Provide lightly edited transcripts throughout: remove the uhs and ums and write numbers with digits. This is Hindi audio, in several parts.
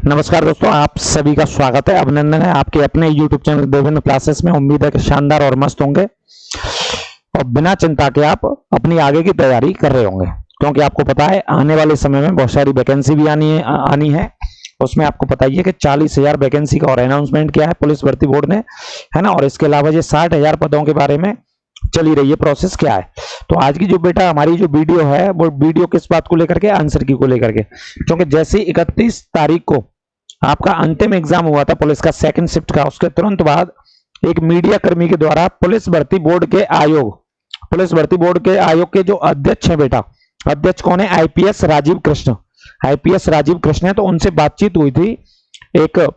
नमस्कार दोस्तों, आप सभी का स्वागत है, अभिनंदन है आपके अपने YouTube चैनल विभिन्न क्लासेस में। उम्मीद है कि शानदार और मस्त होंगे और बिना चिंता के आप अपनी आगे की तैयारी कर रहे होंगे, क्योंकि आपको पता है आने वाले समय में बहुत सारी वैकेंसी भी आनी है। उसमें आपको पता ही है कि 40,000 वैकेंसी का और अनाउंसमेंट किया है पुलिस भर्ती बोर्ड ने, है ना। और इसके अलावा ये 60,000 पदों के बारे में चली रही है प्रोसेस क्या है। तो आज की जो बेटा हमारी जो वीडियो है वो वीडियो किस बात को लेकर के, आंसर की को लेकर के, क्योंकि जैसे 31 तारीख को आपका अंतिम एग्जाम हुआ था पुलिस का सेकंड शिफ्ट का, उसके तुरंत बाद एक मीडिया कर्मी के द्वारा पुलिस भर्ती बोर्ड के आयोग के जो अध्यक्ष हैं बेटा, अध्यक्ष कौन है? आईपीएस राजीव कृष्ण है। तो उनसे बातचीत हुई थी एक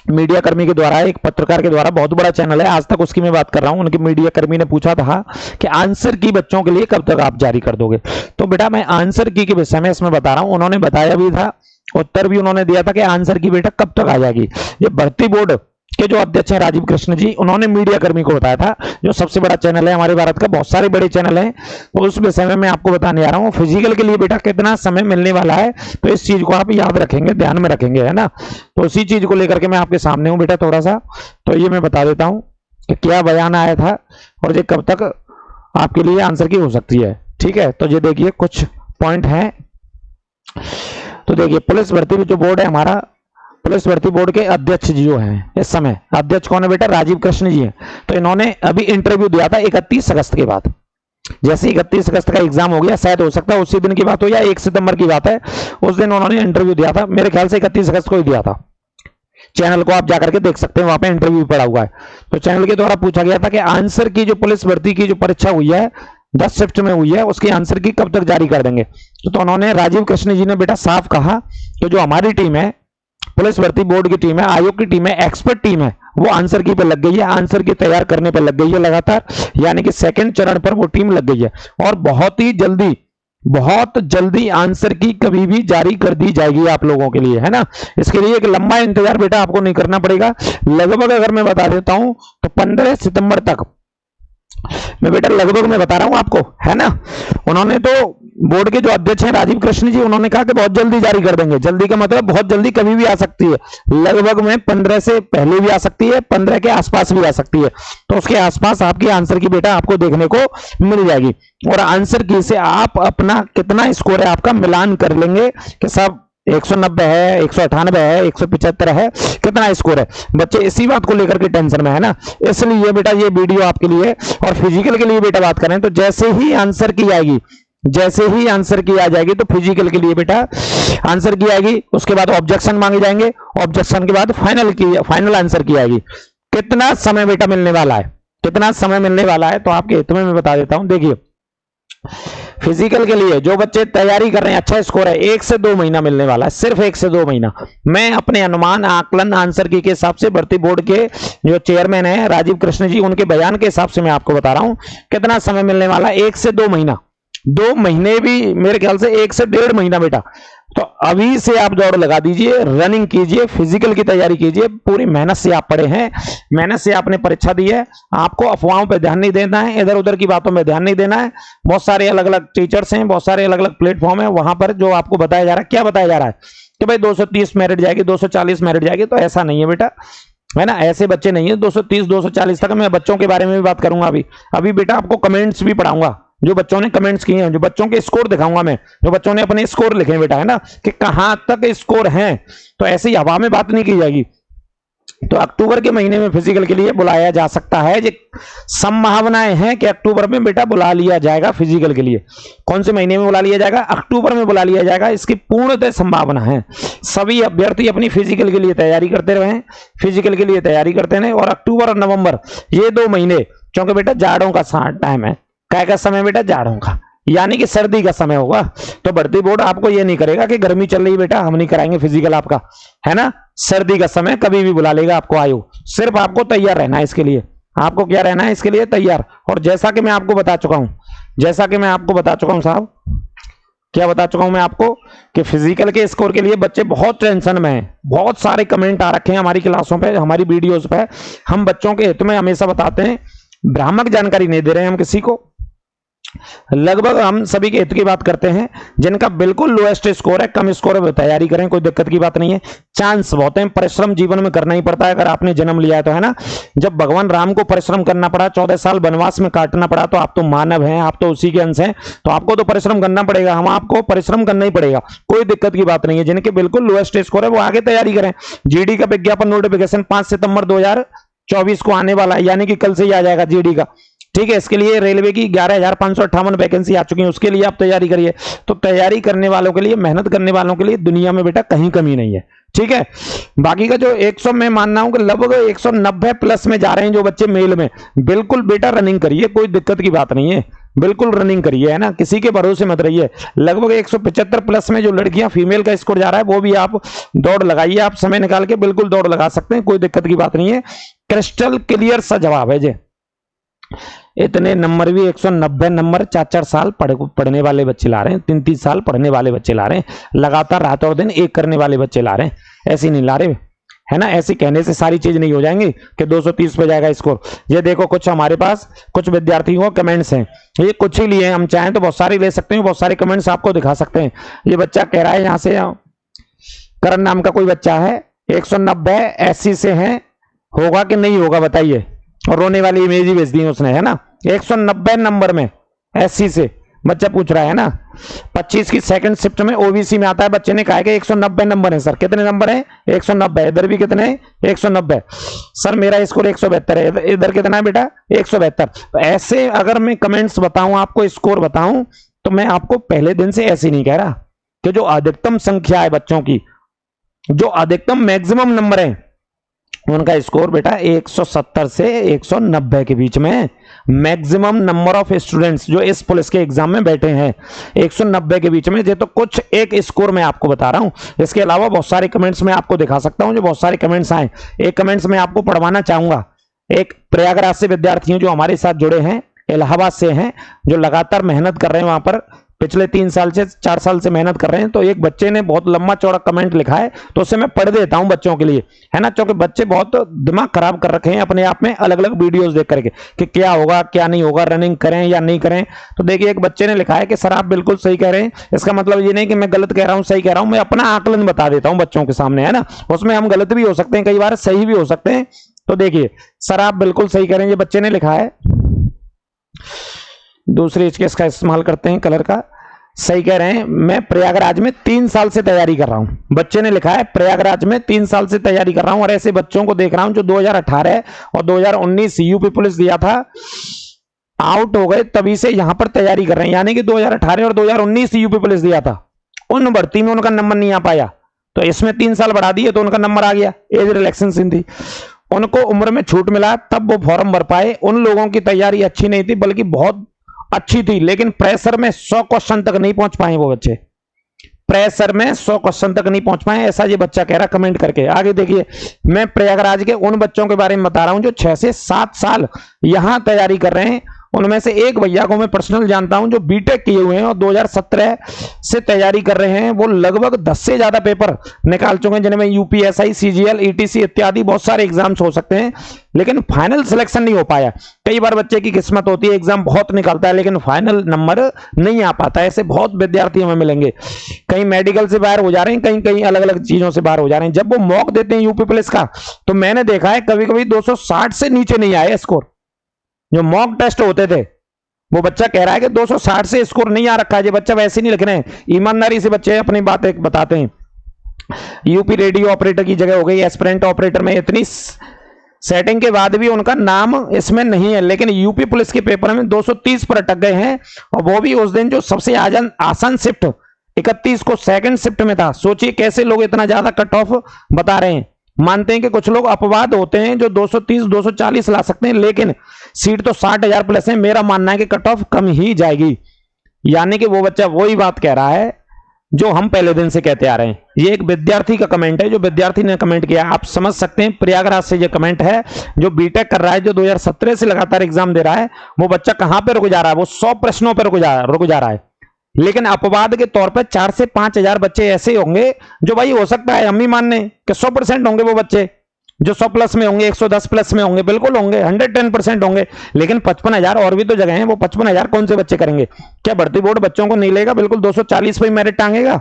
मीडिया कर्मी के द्वारा, एक पत्रकार के द्वारा। बहुत बड़ा चैनल है आज तक, उसकी मैं बात कर रहा हूं। उनके मीडिया कर्मी ने पूछा था कि आंसर की बच्चों के लिए कब तक आप जारी कर दोगे। तो बेटा मैं आंसर की के विषय में इसमें बता रहा हूं। उन्होंने बताया भी था, उत्तर भी उन्होंने दिया था कि आंसर की बेटा कब तक आ जाएगी। ये भर्ती बोर्ड के जो अध्यक्ष हैं राजीव कृष्ण जी, उन्होंने मीडिया कर्मी को बताया था, जो सबसे बड़ा चैनल है हमारे भारत का, बहुत सारे बड़े चैनल हैं। तो उस विषय में मैं आपको बताने जा रहा हूं फिजिकल के लिए बेटा कितना समय मिलने वाला है। तो इस चीज को आप याद रखेंगे, ध्यान में रखेंगे, है ना। तो उसी चीज को लेकर के मैं आपके सामने हूं बेटा थोड़ा सा। तो ये मैं बता देता हूं कि क्या बयान आया था और ये कब तक आपके लिए आंसर की हो सकती है। ठीक है, तो ये देखिए कुछ पॉइंट है। तो देखिए पुलिस भर्ती जो बोर्ड है हमारा, पुलिस भर्ती बोर्ड के अध्यक्ष जी जो हैं इस समय, अध्यक्ष कौन है बेटा? राजीव कृष्ण जी हैं। तो इन्होंने अभी इंटरव्यू दिया था 31 अगस्त के बाद। जैसे 31 अगस्त का एग्जाम हो गया, शायद हो सकता है उसी दिन की बात हो या 1 सितंबर की बात है, उस दिन उन्होंने इंटरव्यू दिया था। मेरे ख्याल से 31 अगस्त को ही दिया था। चैनल को आप जाकर के देख सकते हैं, वहां पे इंटरव्यू पड़ा हुआ है। तो चैनल के द्वारा पूछा गया था कि आंसर की जो पुलिस भर्ती की जो परीक्षा हुई है 10 शिफ्ट में हुई है, उसकी आंसर की कब तक जारी कर देंगे। तो उन्होंने, राजीव कृष्ण जी ने बेटा साफ कहा कि जो हमारी टीम है, पुलिस भर्ती बोर्ड की टीम है, आयोग की टीम है, एक्सपर्ट टीम है, वो आंसर की पे लग गई है, आंसर की तैयार करने पे लग गई है लगातार। यानी कि सेकंड चरण पर वो टीम लग गई है और बहुत जल्दी आंसर की कभी भी जारी कर दी जाएगी आप लोगों के लिए, है ना। इसके लिए एक लंबा इंतजार बेटा आपको नहीं करना पड़ेगा। लगभग अगर मैं बता देता हूं तो 15 सितंबर तक मैं बेटा लगभग मैं बता रहा हूं आपको, है ना। उन्होंने तो बोर्ड के जो अध्यक्ष हैं राजीव कृष्ण जी, उन्होंने कहा कि बहुत जल्दी जारी कर देंगे। जल्दी का मतलब बहुत जल्दी कभी भी आ सकती है, लगभग में 15 से पहले भी आ सकती है, 15 के आसपास भी आ सकती है। तो उसके आसपास आपकी आंसर की बेटा आपको देखने को मिल जाएगी और आंसर की से आप अपना कितना स्कोर है आपका मिलान कर लेंगे कि सब 190 है, 198 है, 175 है, कितना स्कोर है। बच्चे इसी बात को लेकर के टेंशन में है ना, इसलिए बेटा ये वीडियो आपके लिए। और फिजिकल के लिए बेटा बात करें तो जैसे ही आंसर की आ जाएगी तो फिजिकल के लिए बेटा आंसर की आएगी, उसके बाद ऑब्जेक्शन मांगे जाएंगे, ऑब्जेक्शन के बाद फाइनल आंसर की आएगी। कितना समय बेटा मिलने वाला है, तो आपके हित में मैं बता देता हूं। देखिए फिजिकल के लिए जो बच्चे तैयारी कर रहे हैं, अच्छा स्कोर है, 1 से 2 महीना मिलने वाला है, सिर्फ 1 से 2 महीना। मैं अपने अनुमान आकलन आंसर की के हिसाब से भर्ती बोर्ड के जो चेयरमैन है राजीव कृष्ण जी, उनके बयान के हिसाब से मैं आपको बता रहा हूं कितना समय मिलने वाला है। 1 से 2 महीना, 2 महीने भी मेरे ख्याल से 1 से 1.5 महीना बेटा। तो अभी से आप दौड़ लगा दीजिए, रनिंग कीजिए, फिजिकल की तैयारी कीजिए, पूरी मेहनत से आप पढ़े हैं, मेहनत से आपने परीक्षा दी है। आपको अफवाहों पर ध्यान नहीं देना है, इधर उधर की बातों में ध्यान नहीं देना है। बहुत सारे अलग अलग टीचर्स हैं, बहुत सारे अलग अलग प्लेटफॉर्म है, वहां पर जो आपको बताया जा रहा है, क्या बताया जा रहा है कि भाई 230 मेरिट जाएगी, 240 मेरिट जाएगी। तो ऐसा नहीं है बेटा, है ना, ऐसे बच्चे नहीं है। 230 240 तक मैं बच्चों के बारे में भी बात करूंगा। अभी बेटा आपको कमेंट्स भी पढ़ाऊंगा, जो बच्चों ने कमेंट्स किए हैं, जो बच्चों के स्कोर दिखाऊंगा मैं, जो बच्चों ने अपने स्कोर लिखे हैं बेटा, है ना, कि कहां तक स्कोर हैं। तो ऐसे ही हवा में बात नहीं की जाएगी। तो अक्टूबर के महीने में फिजिकल के लिए बुलाया जा सकता है। जो संभावनाएं हैं कि अक्टूबर में बेटा बुला लिया जाएगा फिजिकल के लिए। कौन से महीने में बुला लिया जाएगा? अक्टूबर में बुला लिया जाएगा, इसकी पूर्णतः संभावना है। सभी अभ्यर्थी अपनी फिजिकल के लिए तैयारी करते रहें, और अक्टूबर और नवंबर ये 2 महीने, क्योंकि बेटा जाड़ों का टाइम है। क्या का समय बेटा? जाड़ों का, यानी कि सर्दी का समय होगा। तो भर्ती बोर्ड आपको ये नहीं करेगा कि गर्मी चल रही बेटा हम नहीं कराएंगे फिजिकल आपका, है ना। सर्दी का समय कभी भी बुला लेगा आपको आयोग, सिर्फ आपको तैयार रहना है इसके लिए। आपको क्या रहना है इसके लिए? तैयार। और जैसा कि मैं आपको बता चुका हूं साहब, क्या बता चुका हूं मैं आपको कि फिजिकल के स्कोर के लिए बच्चे बहुत टेंशन में हैं। बहुत सारे कमेंट आ रखे हैं हमारी क्लासों पे, हमारी वीडियोस पे। हम बच्चों के हित में हमेशा बताते हैं, भ्रामक जानकारी नहीं दे रहे हैं हम किसी को। लगभग हम सभी के हित की बात करते हैं। जिनका बिल्कुल लोएस्ट स्कोर है, कम स्कोर है, वो तैयारी करें, कोई दिक्कत की बात नहीं है। चांस बहुत है, परिश्रम जीवन में करना ही पड़ता है अगर आपने जन्म लिया है तो, है ना। जब भगवान राम को परिश्रम करना पड़ा, 14 साल वनवास में काटना पड़ा, तो आप तो मानव हैं, आप तो उसी के अंश हैं, तो आपको तो परिश्रम करना पड़ेगा। हम आपको परिश्रम करना ही पड़ेगा, कोई दिक्कत की बात नहीं है। जिनके बिल्कुल लोएस्ट स्कोर है वो आगे तैयारी करें। जीडी का विज्ञापन नोटिफिकेशन 5 सितंबर 2024 को आने वाला है, यानी कि कल से ही आ जाएगा जीडी का, ठीक है। इसके लिए रेलवे की 11,558 वैकेंसी आ चुकी है, उसके लिए आप तैयारी करिए। तो तैयारी करने वालों के लिए, मेहनत करने वालों के लिए दुनिया में बेटा कहीं कमी नहीं है, ठीक है। बाकी का जो 100, मैं मानना हूं कि लगभग 190 प्लस में जा रहे हैं जो बच्चे मेल में, बिल्कुल बेटा रनिंग करिए, कोई दिक्कत की बात नहीं है, बिल्कुल रनिंग करिए, है ना, किसी के भरोसे मत रहिए। लगभग 175 प्लस में जो लड़कियां, फीमेल का स्कोर जा रहा है, वो भी आप दौड़ लगाइए, आप समय निकाल के बिल्कुल दौड़ लगा सकते हैं, कोई दिक्कत की बात नहीं है। क्रिस्टल क्लियर सा जवाब है जी। इतने नंबर भी 190 नंबर 4-4 साल पढ़ने वाले बच्चे ला रहे हैं, 3-3 साल पढ़ने वाले बच्चे ला रहे हैं, लगातार रात और दिन एक करने वाले बच्चे ला रहे हैं, ऐसे नहीं ला रहे, है ना। ऐसे कहने से सारी चीज नहीं हो जाएंगी कि 230 पे जाएगा स्कोर। ये देखो कुछ हमारे पास कुछ विद्यार्थियों को कमेंट्स हैं, ये कुछ ही लिए, हम चाहें तो बहुत सारे ले सकते हैं, बहुत सारे कमेंट्स आपको दिखा सकते हैं। ये बच्चा कह रहा है, यहां से करण नाम का कोई बच्चा है, 190 SC से है, होगा कि नहीं होगा बताइए। और रोने वाली इमेज ही भेज दी उसने, है ना। 190 नंबर में SC से बच्चा पूछ रहा है ना। 25 की सेकंड शिफ्ट में OBC में आता है। बच्चे ने कहा कि 190 नंबर है सर। कितने नंबर है? 190। इधर भी कितने हैं? 190। सर मेरा स्कोर 172 है। इधर कितना है बेटा? 172। तो ऐसे अगर मैं कमेंट्स बताऊं, आपको स्कोर बताऊं, तो मैं आपको पहले दिन से ऐसे नहीं कह रहा कि जो अधिकतम संख्या है बच्चों की, जो अधिकतम मैक्सिमम नंबर है, उनका स्कोर बेटा 170 से 190 के बीच में। मैक्सिमम नंबर ऑफ स्टूडेंट्स जो इस पुलिस के एग्जाम में बैठे हैं 190 के बीच में। ये तो कुछ एक स्कोर मैं आपको बता रहा हूं। इसके अलावा बहुत सारे कमेंट्स मैं आपको दिखा सकता हूं, जो बहुत सारे कमेंट्स आए। एक कमेंट्स मैं आपको पढ़वाना चाहूंगा। एक प्रयागराज से विद्यार्थी जो हमारे साथ जुड़े हैं, इलाहाबाद से हैं, जो लगातार मेहनत कर रहे हैं, वहां पर पिछले 3 साल से 4 साल से मेहनत कर रहे हैं। तो एक बच्चे ने बहुत लंबा चौड़ा कमेंट लिखा है, तो उसे मैं पढ़ देता हूं बच्चों के लिए, है ना, क्योंकि बच्चे बहुत दिमाग खराब कर रखे हैं अपने आप में, अलग अलग वीडियोस देख करके कि क्या होगा क्या नहीं होगा, रनिंग करें या नहीं करें। तो देखिए एक बच्चे ने लिखा है कि सर आप बिल्कुल सही कह रहे हैं, इसका मतलब ये नहीं कि मैं गलत कह रहा हूं सही कह रहा हूं, मैं अपना आकलन बता देता हूं बच्चों के सामने, है ना। उसमें हम गलत भी हो सकते हैं, कई बार सही भी हो सकते हैं। तो देखिए सर आप बिल्कुल सही कह रहे हैं, ये बच्चे ने लिखा है। दूसरी स्केच का इस्तेमाल करते हैं, कलर का। सही कह रहे हैं, मैं प्रयागराज में 3 साल से तैयारी कर रहा हूं। बच्चे ने लिखा है प्रयागराज में 3 साल से तैयारी कर रहा हूं। और ऐसे बच्चों को देख रहा हूं जो 2018 और 2019 यूपी पुलिस दिया था, आउट हो गए, तभी से यहां पर तैयारी कर रहे हैं। यानी कि 2018 और 2019 यूपी पुलिस दिया था, उन भर्ती में उनका नंबर नहीं आ पाया, तो इसमें 3 साल बढ़ा दिए तो उनका नंबर आ गया। एज रिलैक्सेशन थी, उनको उम्र में छूट मिला, तब वो फॉर्म भर पाए। उन लोगों की तैयारी अच्छी नहीं थी, बल्कि बहुत अच्छी थी, लेकिन प्रेशर में 100 क्वेश्चन तक नहीं पहुंच पाए वो बच्चे। प्रेशर में 100 क्वेश्चन तक नहीं पहुंच पाए, ऐसा ये बच्चा कह रहा कमेंट करके। आगे देखिए, मैं प्रयागराज के उन बच्चों के बारे में बता रहा हूं जो 6 से 7 साल यहां तैयारी कर रहे हैं। उनमें से एक भैया को मैं पर्सनल जानता हूं जो बीटेक किए हुए हैं और 2017 से तैयारी कर रहे हैं। वो लगभग 10 से ज्यादा पेपर निकाल चुके हैं, जिनमें यूपीएसआई, सीजीएल, ईटीसी इत्यादि बहुत सारे एग्जाम्स हो सकते हैं, लेकिन फाइनल सिलेक्शन नहीं हो पाया। कई बार बच्चे की किस्मत होती है, एग्जाम बहुत निकलता है लेकिन फाइनल नंबर नहीं आ पाता है। ऐसे बहुत विद्यार्थी हमें मिलेंगे, कहीं मेडिकल से बाहर हो जा रहे हैं, कहीं कहीं अलग अलग चीजों से बाहर हो जा रहे हैं। जब वो मॉक देते हैं यूपी पुलिस का, तो मैंने देखा है कभी कभी 260 से नीचे नहीं आए स्कोर। जो मॉक टेस्ट होते थे, वो बच्चा कह रहा है कि 260 से स्कोर नहीं आ रखा है। ये बच्चा वैसे नहीं लिख रहे हैं, ईमानदारी से बच्चे अपनी बात बताते हैं। यूपी रेडियो ऑपरेटर की जगह हो गई एस्पिरेंट ऑपरेटर में। इतनी सेटिंग के बाद भी उनका नाम इसमें नहीं है, लेकिन यूपी पुलिस के पेपर में 230 पर अटक गए हैं, और वो भी उस दिन जो सबसे आसान शिफ्ट 31 को सेकंड शिफ्ट में था। सोचिए कैसे लोग इतना ज्यादा कट ऑफ बता रहे हैं। मानते हैं कि कुछ लोग अपवाद होते हैं जो 230 240 ला सकते हैं, लेकिन सीट तो 60,000 प्लस है। मेरा मानना है कि कट ऑफ कम ही जाएगी। यानी कि वो बच्चा वही बात कह रहा है जो हम पहले दिन से कहते आ रहे हैं। ये एक विद्यार्थी का कमेंट है, जो विद्यार्थी ने कमेंट किया, आप समझ सकते हैं। प्रयागराज से ये कमेंट है, जो बीटेक कर रहा है, जो 2017 से लगातार एग्जाम दे रहा है। वो बच्चा कहां पर रुक जा रहा है? वो 100 प्रश्नों पर रुक जा रहा है। लेकिन अपवाद के तौर पर 4 से 5 हजार बच्चे ऐसे होंगे जो भाई हो सकता है हम ही मान लें कि 100% होंगे वो बच्चे, जो 100 प्लस में होंगे, 110 प्लस में होंगे, बिल्कुल होंगे, 110% होंगे। लेकिन 55,000 और भी तो जगह हैं, वो 55,000 कौन से बच्चे करेंगे? क्या भर्ती बोर्ड बच्चों को नहीं लेगा? बिल्कुल 240 पे मेरिट टांगेगा।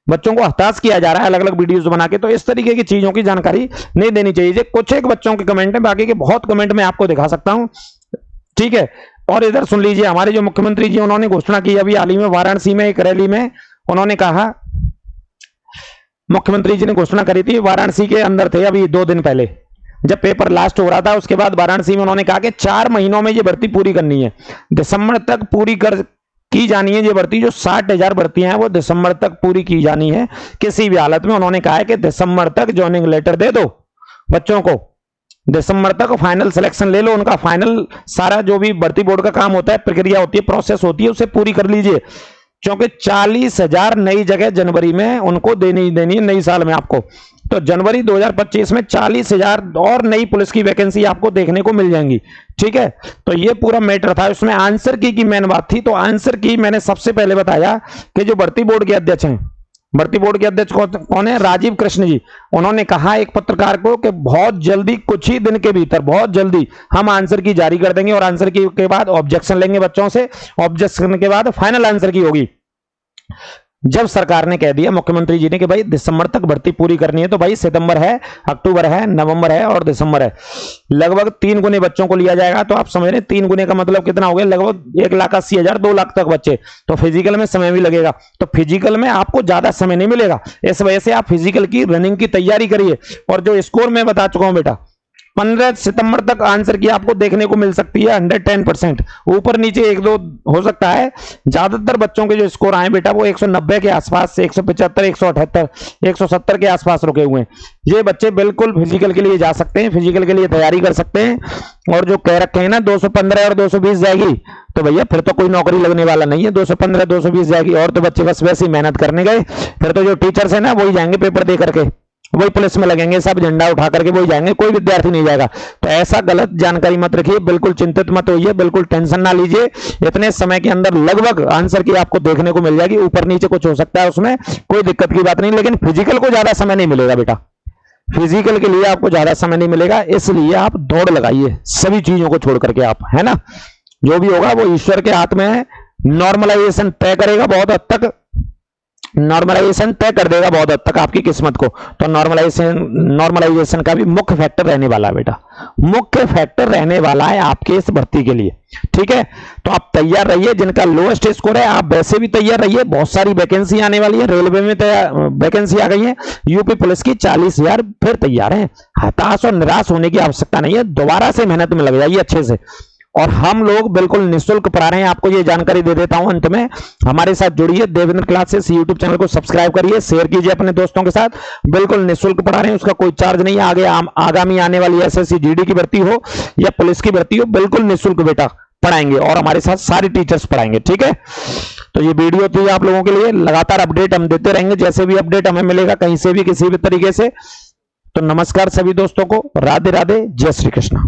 बच्चों को हताश किया जा रहा है अलग अलग वीडियोस बना के। तो इस तरीके की चीजों की जानकारी नहीं देनी चाहिए। कुछ एक बच्चों के कमेंट है, बाकी के बहुत कमेंट मैं आपको दिखा सकता हूं, ठीक है। और इधर सुन लीजिए, हमारे जो मुख्यमंत्री जी उन्होंने घोषणा की अभी हाल ही में वाराणसी में एक रैली में, उन्होंने कहा, मुख्यमंत्री जी ने घोषणा करी थी, वाराणसी के अंदर थे अभी 2 दिन पहले जब पेपर लास्ट हो रहा था, उसके बाद वाराणसी में उन्होंने कहा कि 4 महीनों में ये भर्ती पूरी करनी है, दिसंबर तक पूरी की जानी है। ये भर्ती जो 60,000 भर्तियां हैं वो दिसंबर तक पूरी की जानी है किसी भी हालत में। उन्होंने कहा है कि दिसंबर तक ज्वाइनिंग लेटर दे दो बच्चों को, दिसंबर तक फाइनल सिलेक्शन ले लो उनका, फाइनल सारा जो भी भर्ती बोर्ड का काम होता है, प्रक्रिया होती है, प्रोसेस होती है, उसे पूरी कर लीजिए। क्योंकि 40,000 नई जगह जनवरी में उनको देनी है नई साल में आपको। तो जनवरी 2025 में 40,000 और नई पुलिस की वैकेंसी आपको देखने को मिल जाएंगी, ठीक है। तो ये पूरा मैटर था। इसमें आंसर की मेन बात थी। तो आंसर की मैंने सबसे पहले बताया कि जो भर्ती बोर्ड के अध्यक्ष हैं, भर्ती बोर्ड के अध्यक्ष कौन है? राजीव कृष्ण जी। उन्होंने कहा एक पत्रकार को कि बहुत जल्दी, कुछ ही दिन के भीतर, बहुत जल्दी हम आंसर की जारी कर देंगे और आंसर की के बाद ऑब्जेक्शन लेंगे बच्चों से, ऑब्जेक्शन के बाद फाइनल आंसर की होगी। जब सरकार ने कह दिया, मुख्यमंत्री जी ने, कि भाई दिसंबर तक भर्ती पूरी करनी है, तो भाई सितंबर है, अक्टूबर है, नवंबर है और दिसंबर है, लगभग 3 गुने बच्चों को लिया जाएगा। तो आप समझ रहे हैं 3 गुने का मतलब कितना हो गया? लगभग 1,80,000, 2 लाख तक बच्चे। तो फिजिकल में समय भी लगेगा, तो फिजिकल में आपको ज्यादा समय नहीं मिलेगा। इस वजह से आप फिजिकल की रनिंग की तैयारी करिए। और जो स्कोर मैं बता चुका हूं बेटा, 15 सितंबर तक आंसर की आपको देखने को मिल सकती है 110%। ऊपर नीचे 1-2 हो सकता है। ज्यादातर बच्चों के जो स्कोर आए बेटा वो 190 के आसपास से 175, 178, 170 के आसपास रुके हुए हैं। ये बच्चे बिल्कुल फिजिकल के लिए जा सकते हैं, फिजिकल के लिए तैयारी कर सकते हैं। और जो कह रखे हैं ना 215 और 220 जाएगी, तो भैया फिर तो कोई नौकरी लगने वाला नहीं है। 215, 220 जाएगी और तो बच्चे बस वैसे ही मेहनत करने गए, फिर तो जो टीचर्स है ना वही जाएंगे पेपर दे करके, वही पुलिस में लगेंगे, सब झंडा उठा करके वही जाएंगे, कोई विद्यार्थी नहीं जाएगा। तो ऐसा गलत जानकारी मत रखिए, बिल्कुल चिंतित मत होइए, बिल्कुल टेंशन ना लीजिए। इतने समय के अंदर लगभग आंसर की आपको देखने को मिल जाएगी। ऊपर नीचे कुछ हो सकता है, उसमें कोई दिक्कत की बात नहीं, लेकिन फिजिकल को ज्यादा समय नहीं मिलेगा बेटा, फिजिकल के लिए आपको ज्यादा समय नहीं मिलेगा। इसलिए आप दौड़ लगाइए सभी चीजों को छोड़ करके, आप, है ना। जो भी होगा वो ईश्वर के हाथ में है। नॉर्मलाइजेशन तय करेगा बहुत हद तक, नॉर्मलाइजेशन तय कर देगा बहुत हद तक आपकी किस्मत को। तो नॉर्मलाइजेशन का भी मुख्य फैक्टर रहने वाला है बेटा, मुख्य फैक्टर रहने वाला है आपके इस भर्ती के लिए, ठीक है। तो आप तैयार रहिए। जिनका लोएस्ट स्कोर है आप वैसे भी तैयार रहिए। बहुत सारी वैकेंसी आने वाली है, रेलवे में वैकेंसी आ गई है, यूपी पुलिस की 40,000 फिर तैयार है। हताश और निराश होने की आवश्यकता नहीं है, दोबारा से मेहनत में लग जाइए अच्छे से। और हम लोग बिल्कुल निःशुल्क पढ़ा रहे हैं, आपको ये जानकारी दे देता हूं अंत में। हमारे साथ जुड़िए, देवेंद्र क्लासेस यूट्यूब चैनल को सब्सक्राइब करिए, शेयर कीजिए अपने दोस्तों के साथ। बिल्कुल निःशुल्क पढ़ा रहे हैं, उसका कोई चार्ज नहीं है। आगे आगामी आने वाली एसएससी जीडी की भर्ती हो या पुलिस की भर्ती हो, बिल्कुल निःशुल्क बेटा पढ़ाएंगे और हमारे साथ सारी टीचर्स पढ़ाएंगे, ठीक है। तो ये वीडियो थी आप लोगों के लिए। लगातार अपडेट हम देते रहेंगे, जैसे भी अपडेट हमें मिलेगा कहीं से भी किसी भी तरीके से। तो नमस्कार सभी दोस्तों को, राधे राधे, जय श्री कृष्ण।